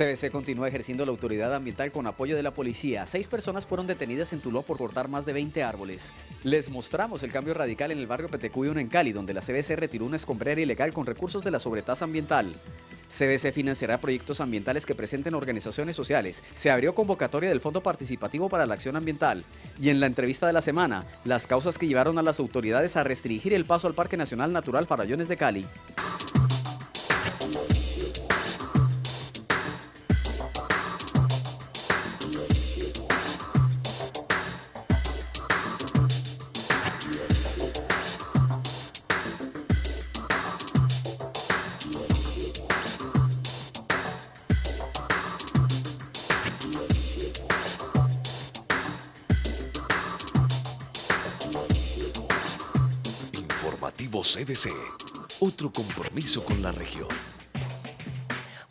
CBC continúa ejerciendo la autoridad ambiental con apoyo de la policía. 6 personas fueron detenidas en Tuluá por cortar más de 20 árboles. Les mostramos el cambio radical en el barrio Petecuy 1 en Cali, donde la CBC retiró una escombrera ilegal con recursos de la sobretasa ambiental. CBC financiará proyectos ambientales que presenten organizaciones sociales. Se abrió convocatoria del Fondo Participativo para la Acción Ambiental. Y en la entrevista de la semana, las causas que llevaron a las autoridades a restringir el paso al Parque Nacional Natural Farallones de Cali. Informativo CBC, otro compromiso con la región.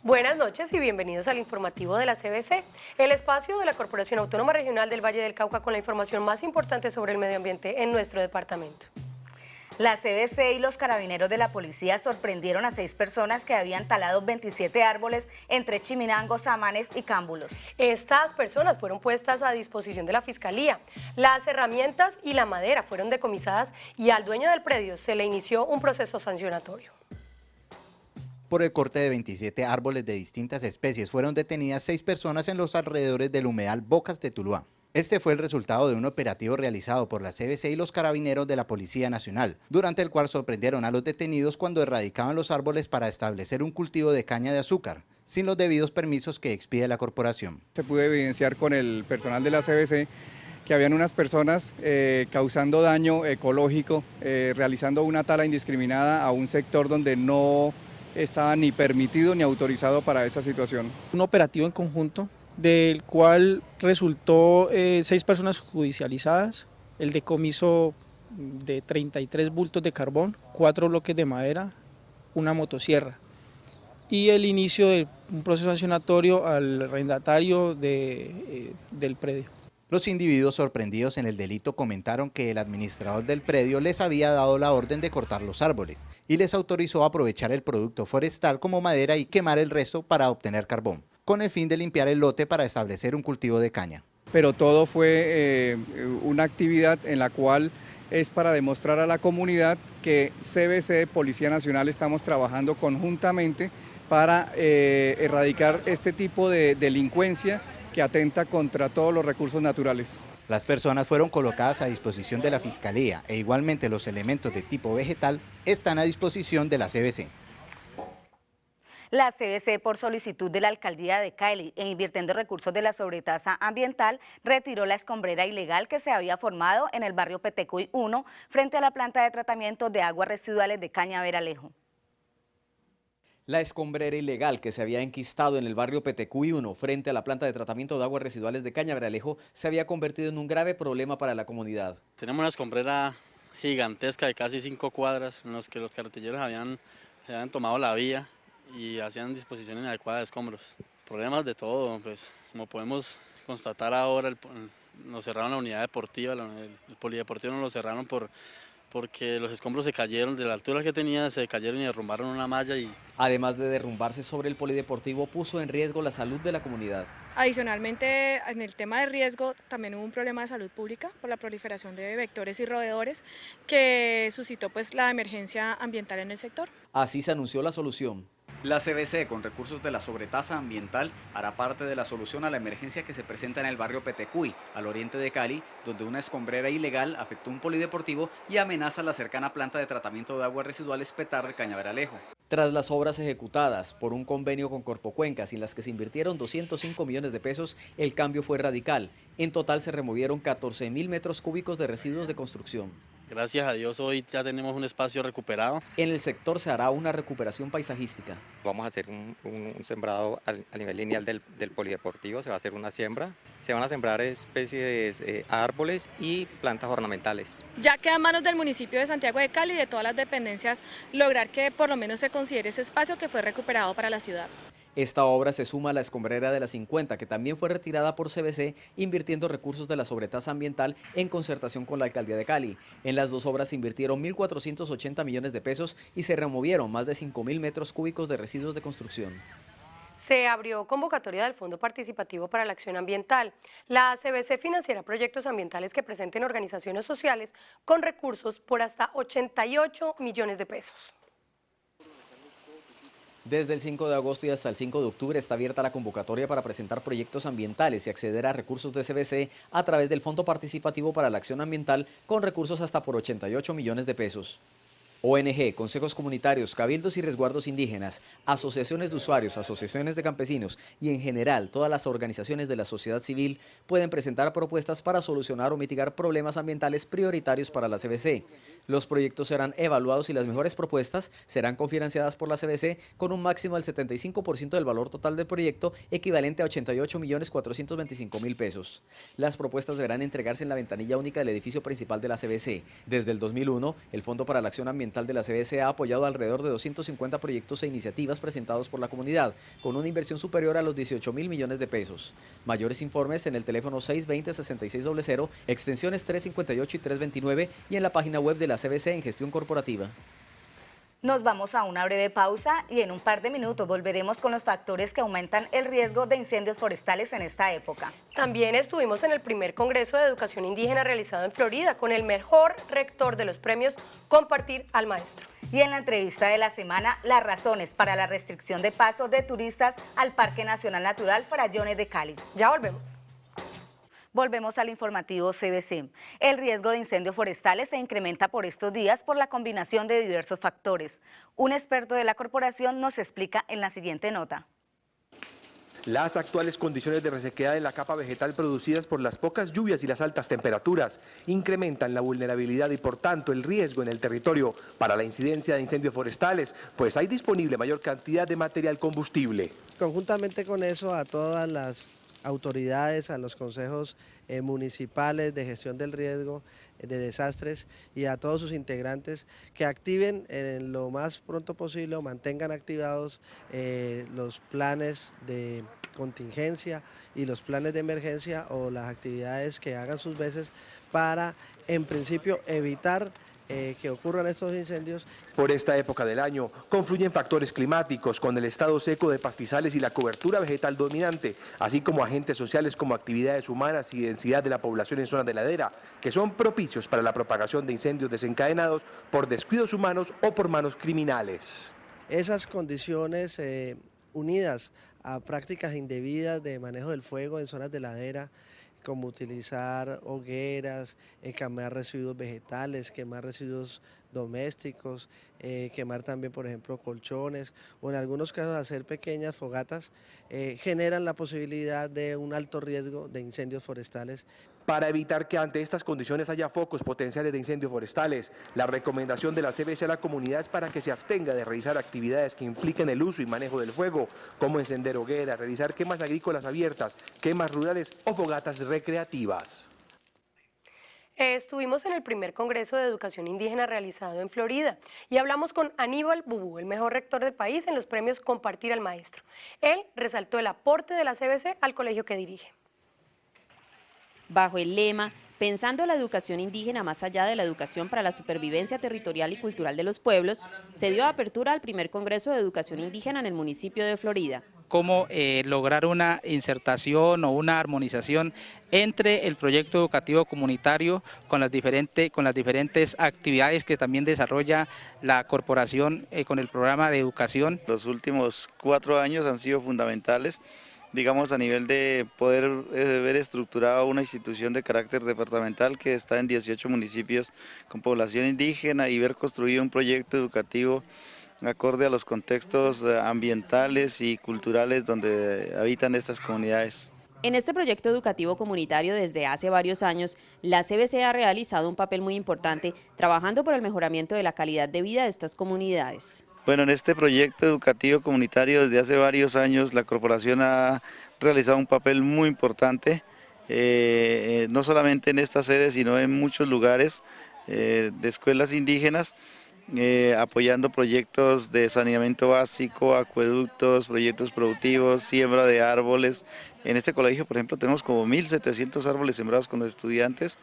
Buenas noches y bienvenidos al informativo de la CBC, el espacio de la Corporación Autónoma Regional del Valle del Cauca con la información más importante sobre el medio ambiente en nuestro departamento. La CBC y los carabineros de la policía sorprendieron a 6 personas que habían talado 27 árboles entre Chiminango, Samanes y Cámbulos. Estas personas fueron puestas a disposición de la Fiscalía. Las herramientas y la madera fueron decomisadas y al dueño del predio se le inició un proceso sancionatorio. Por el corte de 27 árboles de distintas especies fueron detenidas 6 personas en los alrededores del humedal Bocas de Tuluá. Este fue el resultado de un operativo realizado por la CBC y los carabineros de la Policía Nacional, durante el cual sorprendieron a los detenidos cuando erradicaban los árboles para establecer un cultivo de caña de azúcar, sin los debidos permisos que expide la corporación. Se pudo evidenciar con el personal de la CBC que habían unas personas causando daño ecológico, realizando una tala indiscriminada a un sector donde no estaba ni permitido ni autorizado para esa situación. Un operativo en conjunto del cual resultó 6 personas judicializadas, el decomiso de 33 bultos de carbón, 4 bloques de madera, una motosierra y el inicio de un proceso sancionatorio al arrendatario del predio. Los individuos sorprendidos en el delito comentaron que el administrador del predio les había dado la orden de cortar los árboles y les autorizó a aprovechar el producto forestal como madera y quemar el resto para obtener carbón, con el fin de limpiar el lote para establecer un cultivo de caña. Pero todo fue una actividad en la cual es para demostrar a la comunidad que CBC, Policía Nacional, estamos trabajando conjuntamente para erradicar este tipo de delincuencia que atenta contra todos los recursos naturales. Las personas fueron colocadas a disposición de la Fiscalía e igualmente los elementos de tipo vegetal están a disposición de la CBC. La CBC, por solicitud de la Alcaldía de Cali e invirtiendo recursos de la sobretasa ambiental, retiró la escombrera ilegal que se había formado en el barrio Petecuy 1 frente a la planta de tratamiento de aguas residuales de Cañaveralejo. La escombrera ilegal que se había enquistado en el barrio Petecuy 1 frente a la planta de tratamiento de aguas residuales de Cañaveralejo se había convertido en un grave problema para la comunidad. Tenemos una escombrera gigantesca de casi 5 cuadras en los que los carreteros se habían tomado la vía y hacían disposición inadecuada de escombros. Problemas de todo, pues como podemos constatar ahora, nos cerraron la unidad deportiva, el polideportivo nos lo cerraron porque los escombros se cayeron, de la altura que tenía, se cayeron y derrumbaron una malla. Además de derrumbarse sobre el polideportivo, puso en riesgo la salud de la comunidad. Adicionalmente, en el tema de riesgo, también hubo un problema de salud pública por la proliferación de vectores y roedores que suscitó pues la emergencia ambiental en el sector. Así se anunció la solución. La CBC, con recursos de la sobretasa ambiental, hará parte de la solución a la emergencia que se presenta en el barrio Petecuy, al oriente de Cali, donde una escombrera ilegal afectó un polideportivo y amenaza la cercana planta de tratamiento de aguas residuales Petar de Cañaveralejo. Tras las obras ejecutadas por un convenio con Corpocuencas, en las que se invirtieron 205 millones de pesos, el cambio fue radical. En total se removieron 14.000 metros cúbicos de residuos de construcción. Gracias a Dios hoy ya tenemos un espacio recuperado. En el sector se hará una recuperación paisajística. Vamos a hacer un sembrado a nivel lineal del polideportivo, se va a hacer una siembra. Se van a sembrar especies de árboles y plantas ornamentales. Ya queda en manos del municipio de Santiago de Cali y de todas las dependencias lograr que por lo menos se considere ese espacio que fue recuperado para la ciudad. Esta obra se suma a la escombrera de la 50, que también fue retirada por CBC, invirtiendo recursos de la sobretasa ambiental en concertación con la Alcaldía de Cali. En las dos obras se invirtieron 1.480 millones de pesos y se removieron más de 5.000 metros cúbicos de residuos de construcción. Se abrió convocatoria del Fondo Participativo para la Acción Ambiental. La CBC financiará proyectos ambientales que presenten organizaciones sociales con recursos por hasta 88 millones de pesos. Desde el 5 de agosto y hasta el 5 de octubre está abierta la convocatoria para presentar proyectos ambientales y acceder a recursos de CBC a través del Fondo Participativo para la Acción Ambiental con recursos hasta por 88 millones de pesos. ONG, consejos comunitarios, cabildos y resguardos indígenas, asociaciones de usuarios, asociaciones de campesinos y en general todas las organizaciones de la sociedad civil pueden presentar propuestas para solucionar o mitigar problemas ambientales prioritarios para la CBC. Los proyectos serán evaluados y las mejores propuestas serán cofinanciadas por la CBC con un máximo del 75% del valor total del proyecto, equivalente a 88.425.000 pesos. Las propuestas deberán entregarse en la ventanilla única del edificio principal de la CBC. Desde el 2001, el Fondo para la Acción Ambiental de la CBC ha apoyado alrededor de 250 proyectos e iniciativas presentados por la comunidad, con una inversión superior a los 18.000 millones de pesos. Mayores informes en el teléfono 620-6600, extensiones 358 y 329 y en la página web de la CBC en Gestión Corporativa. Nos vamos a una breve pausa y en un par de minutos volveremos con los factores que aumentan el riesgo de incendios forestales en esta época. También estuvimos en el primer Congreso de Educación Indígena realizado en Florida con el mejor rector de los premios Compartir al Maestro. Y en la entrevista de la semana, las razones para la restricción de paso de turistas al Parque Nacional Natural Farallones de Cali. Ya volvemos. Volvemos al informativo CBC. El riesgo de incendios forestales se incrementa por estos días por la combinación de diversos factores. Un experto de la corporación nos explica en la siguiente nota. Las actuales condiciones de resequedad en la capa vegetal producidas por las pocas lluvias y las altas temperaturas incrementan la vulnerabilidad y por tanto el riesgo en el territorio para la incidencia de incendios forestales, pues hay disponible mayor cantidad de material combustible. Conjuntamente con eso, a todas las autoridades, a los consejos municipales de gestión del riesgo de desastres y a todos sus integrantes que activen lo más pronto posible o mantengan activados los planes de contingencia y los planes de emergencia o las actividades que hagan sus veces para en principio evitar que ocurran estos incendios. Por esta época del año confluyen factores climáticos con el estado seco de pastizales y la cobertura vegetal dominante, así como agentes sociales como actividades humanas y densidad de la población en zonas de ladera, que son propicios para la propagación de incendios desencadenados por descuidos humanos o por manos criminales. Esas condiciones unidas a prácticas indebidas de manejo del fuego en zonas de ladera, como utilizar hogueras, quemar residuos vegetales, quemar residuos domésticos, quemar también, por ejemplo, colchones, o en algunos casos hacer pequeñas fogatas, generan la posibilidad de un alto riesgo de incendios forestales. Para evitar que ante estas condiciones haya focos potenciales de incendios forestales, la recomendación de la CBC a la comunidad es para que se abstenga de realizar actividades que impliquen el uso y manejo del fuego, como encender hogueras, realizar quemas agrícolas abiertas, quemas rurales o fogatas recreativas. Estuvimos en el primer Congreso de Educación Indígena realizado en Florida y hablamos con Aníbal Bubú, el mejor rector del país en los premios Compartir al Maestro. Él resaltó el aporte de la CBC al colegio que dirige. Bajo el lema Pensando la educación indígena más allá de la educación para la supervivencia territorial y cultural de los pueblos, se dio apertura al primer Congreso de Educación Indígena en el municipio de Florida. Cómo lograr una insertación o una armonización entre el proyecto educativo comunitario con las diferentes actividades que también desarrolla la corporación con el programa de educación. Los últimos 4 años han sido fundamentales, digamos, a nivel de poder ver estructurada una institución de carácter departamental que está en 18 municipios con población indígena y ver construido un proyecto educativo acorde a los contextos ambientales y culturales donde habitan estas comunidades. En este proyecto educativo comunitario desde hace varios años, la CBC ha realizado un papel muy importante trabajando por el mejoramiento de la calidad de vida de estas comunidades. Bueno, en este proyecto educativo comunitario desde hace varios años la corporación ha realizado un papel muy importante, no solamente en esta sede sino en muchos lugares de escuelas indígenas, apoyando proyectos de saneamiento básico, acueductos, proyectos productivos, siembra de árboles. En este colegio, por ejemplo, tenemos como 1.700 árboles sembrados con los estudiantes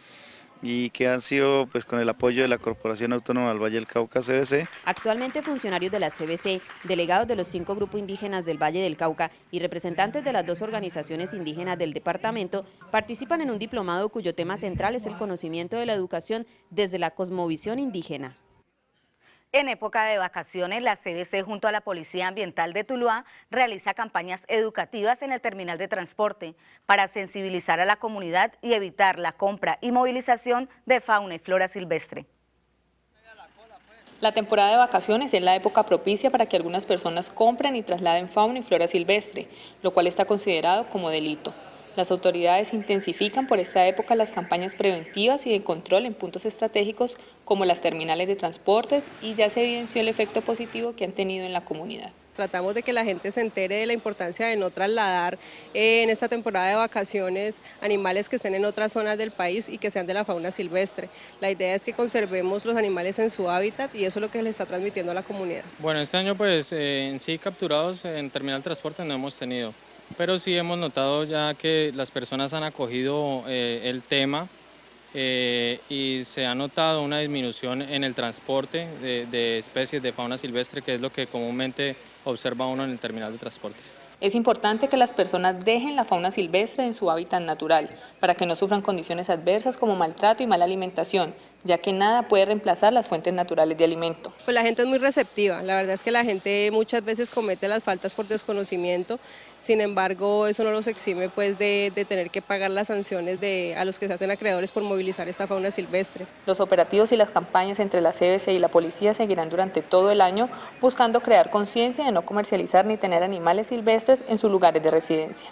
y que han sido pues con el apoyo de la Corporación Autónoma del Valle del Cauca, CBC. Actualmente funcionarios de la CBC, delegados de los 5 grupos indígenas del Valle del Cauca y representantes de las 2 organizaciones indígenas del departamento participan en un diplomado cuyo tema central es el conocimiento de la educación desde la cosmovisión indígena. En época de vacaciones, la CBC junto a la Policía Ambiental de Tuluá realiza campañas educativas en el terminal de transporte para sensibilizar a la comunidad y evitar la compra y movilización de fauna y flora silvestre. La temporada de vacaciones es la época propicia para que algunas personas compren y trasladen fauna y flora silvestre, lo cual está considerado como delito. Las autoridades intensifican por esta época las campañas preventivas y de control en puntos estratégicos como las terminales de transportes y ya se evidenció el efecto positivo que han tenido en la comunidad. Tratamos de que la gente se entere de la importancia de no trasladar en esta temporada de vacaciones animales que estén en otras zonas del país y que sean de la fauna silvestre. La idea es que conservemos los animales en su hábitat y eso es lo que le está transmitiendo a la comunidad. Bueno, este año pues en sí capturados en terminal de transporte no hemos tenido, pero sí hemos notado ya que las personas han acogido el tema y se ha notado una disminución en el transporte de especies de fauna silvestre, que es lo que comúnmente observa uno en el terminal de transportes. Es importante que las personas dejen la fauna silvestre en su hábitat natural, para que no sufran condiciones adversas como maltrato y mala alimentación, ya que nada puede reemplazar las fuentes naturales de alimento. Pues la gente es muy receptiva, la verdad es que la gente muchas veces comete las faltas por desconocimiento, sin embargo eso no los exime pues de tener que pagar las sanciones a los que se hacen acreedores por movilizar esta fauna silvestre. Los operativos y las campañas entre la CBC y la policía seguirán durante todo el año buscando crear conciencia de no comercializar ni tener animales silvestres en sus lugares de residencia.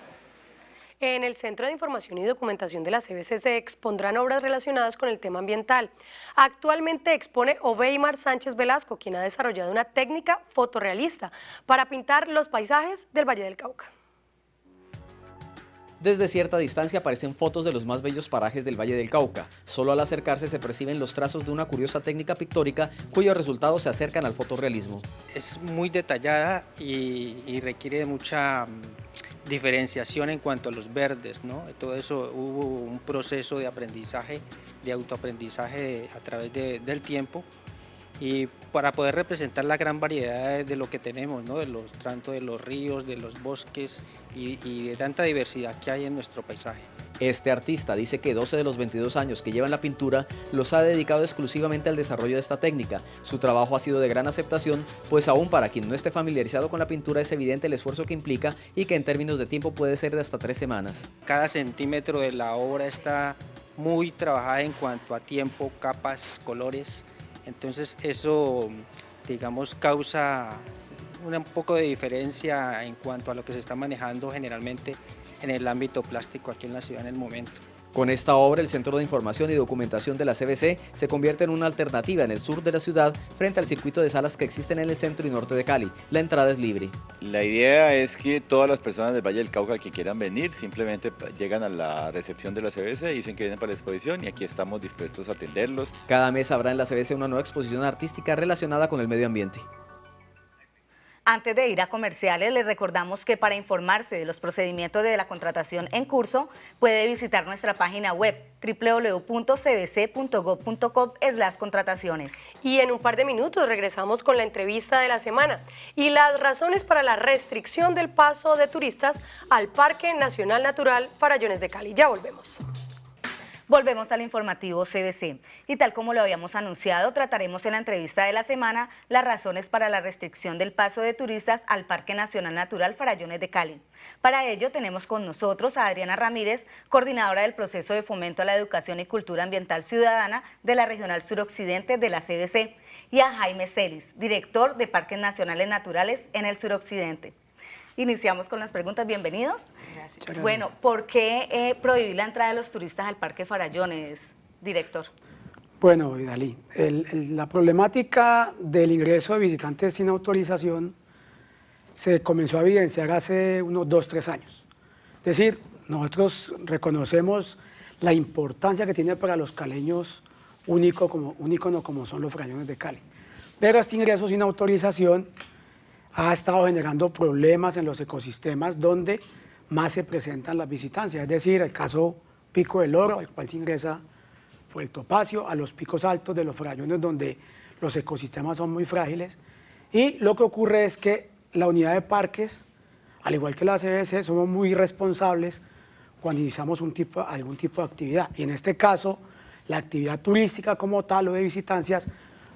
En el Centro de Información y Documentación de la CBC se expondrán obras relacionadas con el tema ambiental. Actualmente expone Obeimar Sánchez Velasco, quien ha desarrollado una técnica fotorrealista para pintar los paisajes del Valle del Cauca. Desde cierta distancia aparecen fotos de los más bellos parajes del Valle del Cauca. Solo al acercarse se perciben los trazos de una curiosa técnica pictórica cuyos resultados se acercan al fotorrealismo. Es muy detallada y requiere de mucha diferenciación en cuanto a los verdes, ¿no? Todo eso hubo un proceso de aprendizaje, de autoaprendizaje a través del tiempo, y para poder representar la gran variedad de lo que tenemos, ¿no? Tanto de los ríos, de los bosques y de tanta diversidad que hay en nuestro paisaje. Este artista dice que 12 de los 22 años que lleva en la pintura los ha dedicado exclusivamente al desarrollo de esta técnica. Su trabajo ha sido de gran aceptación, pues aún para quien no esté familiarizado con la pintura es evidente el esfuerzo que implica y que en términos de tiempo puede ser de hasta 3 semanas. Cada centímetro de la obra está muy trabajada en cuanto a tiempo, capas, colores. Entonces eso, digamos, causa un poco de diferencia en cuanto a lo que se está manejando generalmente en el ámbito plástico aquí en la ciudad en el momento. Con esta obra, el Centro de Información y Documentación de la CBC se convierte en una alternativa en el sur de la ciudad frente al circuito de salas que existen en el centro y norte de Cali. La entrada es libre. La idea es que todas las personas del Valle del Cauca que quieran venir simplemente llegan a la recepción de la CBC, dicen que vienen para la exposición y aquí estamos dispuestos a atenderlos. Cada mes habrá en la CBC una nueva exposición artística relacionada con el medio ambiente. Antes de ir a comerciales, les recordamos que para informarse de los procedimientos de la contratación en curso, puede visitar nuestra página web www.cbc.gov.co/contrataciones. Y en un par de minutos regresamos con la entrevista de la semana y las razones para la restricción del paso de turistas al Parque Nacional Natural Farallones de Cali. Ya volvemos. Volvemos al informativo CBC y tal como lo habíamos anunciado, trataremos en la entrevista de la semana las razones para la restricción del paso de turistas al Parque Nacional Natural Farallones de Cali. Para ello tenemos con nosotros a Adriana Ramírez, coordinadora del proceso de fomento a la educación y cultura ambiental ciudadana de la Regional Suroccidente de la CBC, y a Jaime Celis, director de Parques Nacionales Naturales en el Suroccidente. Iniciamos con las preguntas, bienvenidos. Gracias. Bueno, ¿por qué prohibir la entrada de los turistas al Parque Farallones, director? Bueno, Idalí, la problemática del ingreso de visitantes sin autorización se comenzó a evidenciar hace unos 2-3 años. Es decir, nosotros reconocemos la importancia que tiene para los caleños un ícono como son los Farallones de Cali. Pero este ingreso sin autorización ha estado generando problemas en los ecosistemas donde más se presentan las visitancias, es decir, el caso Pico del Oro, al cual se ingresa por el topacio, a los picos altos de los farallones donde los ecosistemas son muy frágiles. Y lo que ocurre es que la unidad de parques, al igual que la CBC, somos muy responsables cuando iniciamos algún tipo de actividad. Y en este caso, la actividad turística como tal o de visitancias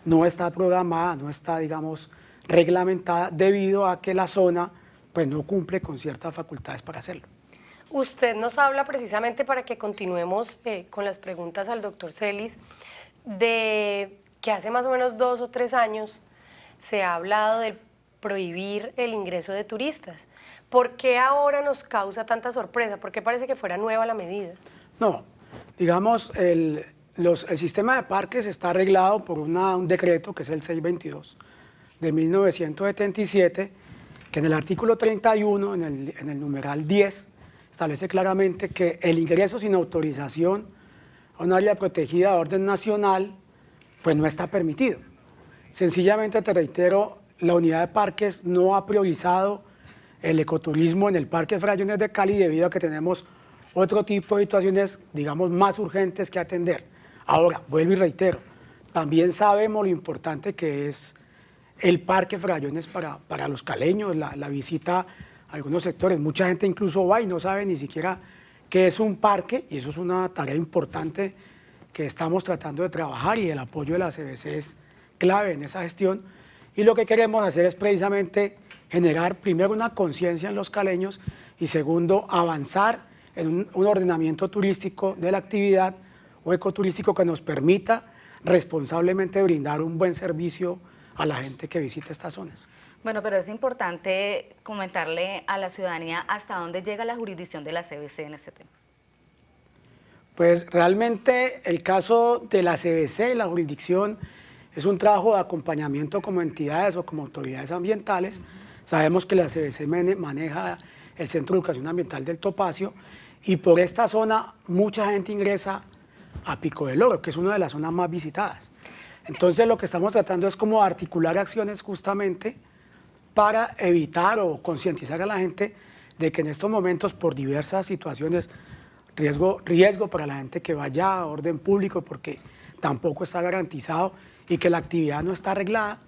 no está programada, no está, digamos, reglamentada debido a que la zona pues no cumple con ciertas facultades para hacerlo. Usted nos habla precisamente para que continuemos con las preguntas al doctor Celis, de que hace más o menos 2 o 3 años se ha hablado de prohibir el ingreso de turistas. ¿Por qué ahora nos causa tanta sorpresa? ¿Por qué parece que fuera nueva la medida? No, digamos, el sistema de parques está arreglado por un decreto que es el 622 de 1977, que en el artículo 31, en el numeral 10, establece claramente que el ingreso sin autorización a un área protegida de orden nacional pues no está permitido. Sencillamente, te reitero, la unidad de parques no ha priorizado el ecoturismo en el Parque Farallones de Cali debido a que tenemos otro tipo de situaciones, digamos, más urgentes que atender. Ahora, vuelvo y reitero, también sabemos lo importante que es el Parque Farallones para los caleños, la visita a algunos sectores. Mucha gente incluso va y no sabe ni siquiera qué es un parque, y eso es una tarea importante que estamos tratando de trabajar, y el apoyo de la CBC es clave en esa gestión. Y lo que queremos hacer es precisamente generar primero una conciencia en los caleños y segundo, avanzar en un ordenamiento turístico de la actividad o ecoturístico que nos permita responsablemente brindar un buen servicio a la gente que visita estas zonas. Bueno, pero es importante comentarle a la ciudadanía hasta dónde llega la jurisdicción de la CBC en este tema. Pues realmente el caso de la CBC y la jurisdicción es un trabajo de acompañamiento como entidades o como autoridades ambientales. Sabemos que la CBC maneja el Centro de Educación Ambiental del Topacio, y por esta zona mucha gente ingresa a Pico del Oro, que es una de las zonas más visitadas. Entonces lo que estamos tratando es como articular acciones justamente para evitar o concientizar a la gente de que en estos momentos, por diversas situaciones, riesgo para la gente que vaya a orden público, porque tampoco está garantizado, y que la actividad no está arreglada,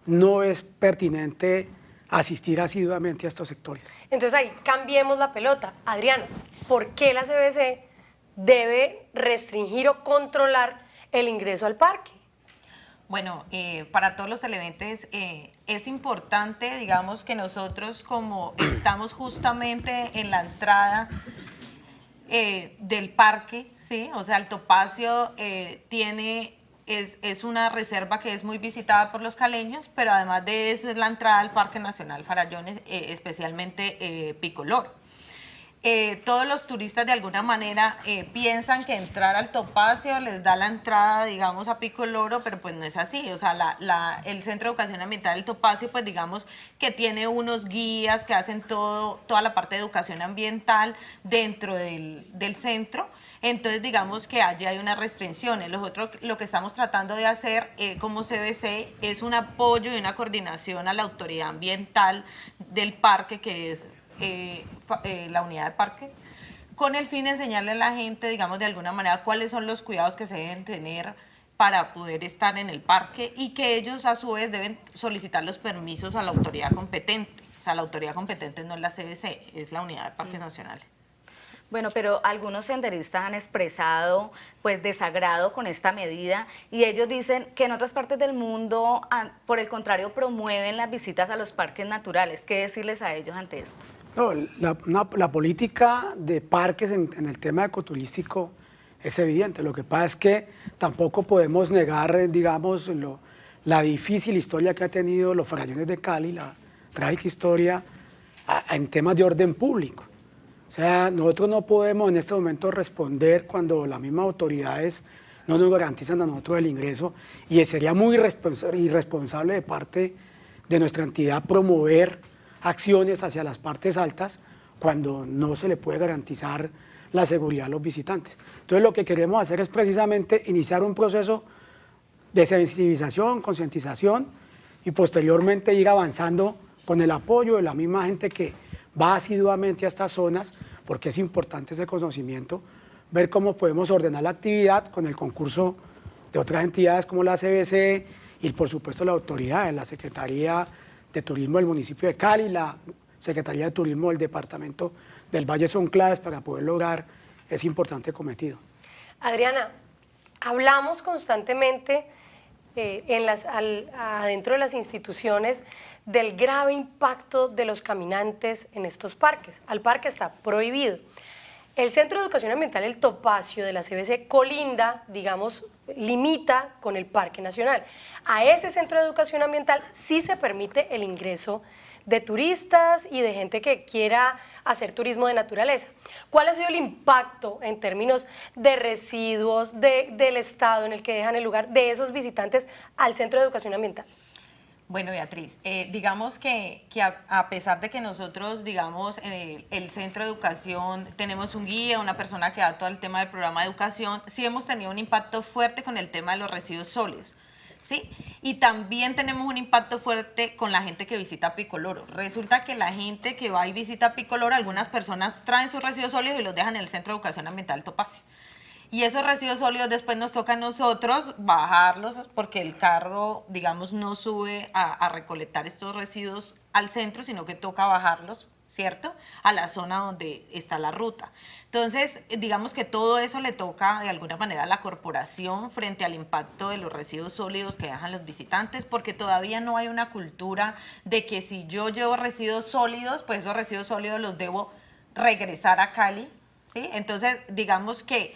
no es pertinente asistir asiduamente a estos sectores. Entonces ahí cambiemos la pelota. Adriana, ¿por qué la CBC debe restringir o controlar el ingreso al parque? Bueno, para todos los elementos es importante, digamos, que nosotros, como estamos justamente en la entrada del parque, ¿sí? O sea, el Topacio es una reserva que es muy visitada por los caleños, pero además de eso es la entrada al Parque Nacional Farallones, especialmente Pico Loro. Todos los turistas de alguna manera piensan que entrar al Topacio les da la entrada, digamos, a Pico Loro, pero pues no es así. O sea, el Centro de Educación Ambiental del Topacio, pues digamos que tiene unos guías que hacen toda la parte de educación ambiental dentro del centro. Entonces, digamos que allí hay unas restricciones. Lo que estamos tratando de hacer como CBC es un apoyo y una coordinación a la autoridad ambiental del parque, que es la unidad de parques, con el fin de enseñarle a la gente, digamos, de alguna manera cuáles son los cuidados que se deben tener para poder estar en el parque, y que ellos a su vez deben solicitar los permisos a la autoridad competente. O sea, la autoridad competente no es la CBC, es la unidad de parques nacionales. Bueno, pero algunos senderistas han expresado pues desagrado con esta medida, y ellos dicen que en otras partes del mundo, por el contrario, promueven las visitas a los parques naturales. ¿Qué decirles a ellos ante esto? No, la política de parques en el tema ecoturístico es evidente. Lo que pasa es que tampoco podemos negar, digamos, la difícil historia que ha tenido los Farallones de Cali, la trágica historia en temas de orden público. O sea, nosotros no podemos en este momento responder cuando las mismas autoridades no nos garantizan a nosotros el ingreso, y sería muy irresponsable de parte de nuestra entidad promover acciones hacia las partes altas cuando no se le puede garantizar la seguridad a los visitantes. Entonces lo que queremos hacer es precisamente iniciar un proceso de sensibilización, concientización, y posteriormente ir avanzando con el apoyo de la misma gente que va asiduamente a estas zonas, porque es importante ese conocimiento, ver cómo podemos ordenar la actividad con el concurso de otras entidades como la CBC y por supuesto la autoridad de la Secretaría de Turismo del municipio de Cali, la Secretaría de Turismo del departamento del Valle, son claves para poder lograr ese importante cometido. Adriana, hablamos constantemente adentro de las instituciones del grave impacto de los caminantes en estos parques. Al parque está prohibido. El Centro de Educación Ambiental El Topacio de la CBC colinda, digamos, limita con el Parque Nacional. A ese Centro de Educación Ambiental sí se permite el ingreso de turistas y de gente que quiera hacer turismo de naturaleza. ¿Cuál ha sido el impacto en términos de residuos, del estado en el que dejan el lugar de esos visitantes al Centro de Educación Ambiental? Bueno, Beatriz, digamos que a pesar de que nosotros, digamos, el Centro de Educación, tenemos un guía, una persona que da todo el tema del programa de educación, sí hemos tenido un impacto fuerte con el tema de los residuos sólidos, ¿sí? Y también tenemos un impacto fuerte con la gente que visita Picoloro. Resulta que la gente que va y visita Picoloro, algunas personas traen sus residuos sólidos y los dejan en el Centro de Educación Ambiental Topacio. Y esos residuos sólidos después nos toca a nosotros bajarlos porque el carro, digamos, no sube a recolectar estos residuos al centro, sino que toca bajarlos, ¿cierto?, a la zona donde está la ruta. Entonces, digamos que todo eso le toca de alguna manera a la corporación frente al impacto de los residuos sólidos que dejan los visitantes, porque todavía no hay una cultura de que si yo llevo residuos sólidos, pues esos residuos sólidos los debo regresar a Cali, ¿sí? Entonces, digamos que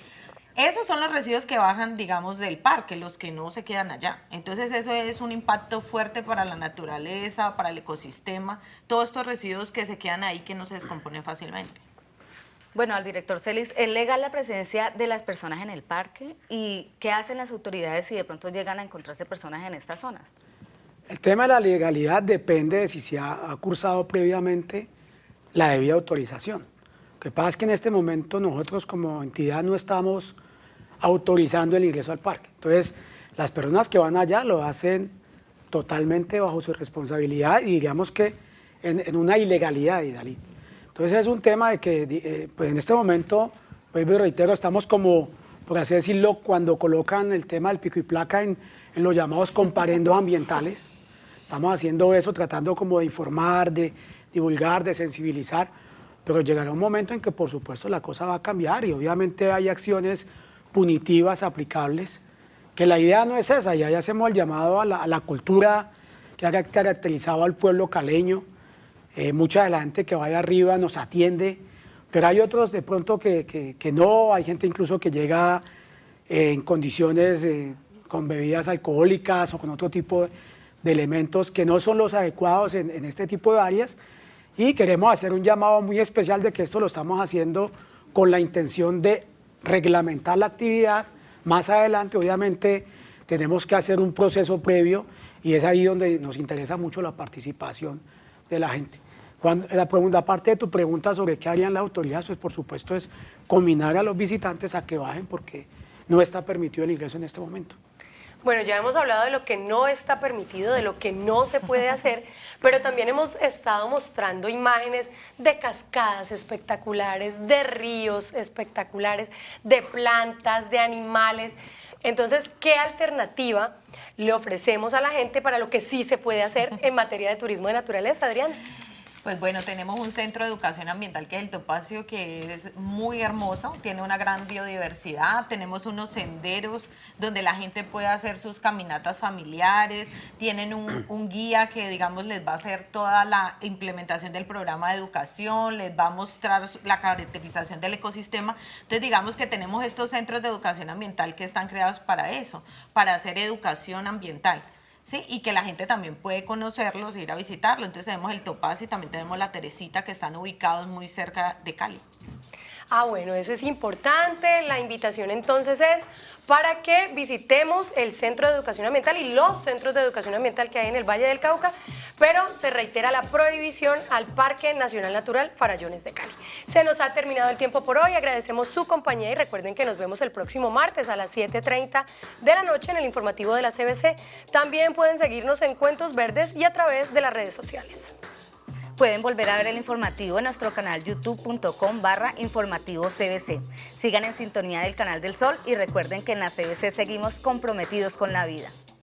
esos son los residuos que bajan, digamos, del parque, los que no se quedan allá. Entonces eso es un impacto fuerte para la naturaleza, para el ecosistema, todos estos residuos que se quedan ahí que no se descomponen fácilmente. Bueno, al director Celis, ¿es legal la presencia de las personas en el parque? ¿Y qué hacen las autoridades si de pronto llegan a encontrarse personas en estas zonas? El tema de la legalidad depende de si se ha cursado previamente la debida autorización. Lo que pasa es que en este momento nosotros como entidad no estamos autorizando el ingreso al parque. Entonces, las personas que van allá lo hacen totalmente bajo su responsabilidad y digamos que en una ilegalidad, Idalí. Entonces, es un tema de que pues en este momento, pues reitero, estamos como, por así decirlo, cuando colocan el tema del pico y placa en los llamados comparendos ambientales. Estamos haciendo eso, tratando como de informar, de divulgar, de sensibilizar, pero llegará un momento en que, por supuesto, la cosa va a cambiar y obviamente hay acciones punitivas aplicables, que la idea no es esa, ya hacemos el llamado a la cultura que ha caracterizado al pueblo caleño, mucha de la gente que vaya arriba nos atiende, pero hay otros de pronto que no, hay gente incluso que llega en condiciones con bebidas alcohólicas o con otro tipo de elementos que no son los adecuados en este tipo de áreas, y queremos hacer un llamado muy especial de que esto lo estamos haciendo con la intención de reglamentar la actividad. Más adelante obviamente tenemos que hacer un proceso previo y es ahí donde nos interesa mucho la participación de la gente. La segunda parte de tu pregunta sobre qué harían las autoridades, pues por supuesto es combinar a los visitantes a que bajen porque no está permitido el ingreso en este momento. Bueno, ya hemos hablado de lo que no está permitido, de lo que no se puede hacer, pero también hemos estado mostrando imágenes de cascadas espectaculares, de ríos espectaculares, de plantas, de animales. Entonces, ¿qué alternativa le ofrecemos a la gente para lo que sí se puede hacer en materia de turismo de naturaleza, Adriana? Pues bueno, tenemos un centro de educación ambiental que es el Topacio, que es muy hermoso, tiene una gran biodiversidad, tenemos unos senderos donde la gente puede hacer sus caminatas familiares, tienen un guía que digamos les va a hacer toda la implementación del programa de educación, les va a mostrar la caracterización del ecosistema. Entonces digamos que tenemos estos centros de educación ambiental que están creados para eso, para hacer educación ambiental. ¿Sí? Y que la gente también puede conocerlos e ir a visitarlo. Entonces tenemos el Topacio y también tenemos la Teresita, que están ubicados muy cerca de Cali. Ah, bueno, eso es importante. La invitación entonces es para que visitemos el Centro de Educación Ambiental y los centros de educación ambiental que hay en el Valle del Cauca, pero se reitera la prohibición al Parque Nacional Natural Farallones de Cali. Se nos ha terminado el tiempo por hoy, agradecemos su compañía y recuerden que nos vemos el próximo martes a las 7:30 de la noche en el informativo de la CBC. También pueden seguirnos en Cuentos Verdes y a través de las redes sociales. Pueden volver a ver el informativo en nuestro canal youtube.com/informativocbc. Sigan en sintonía del Canal del Sol y recuerden que en la CBC seguimos comprometidos con la vida.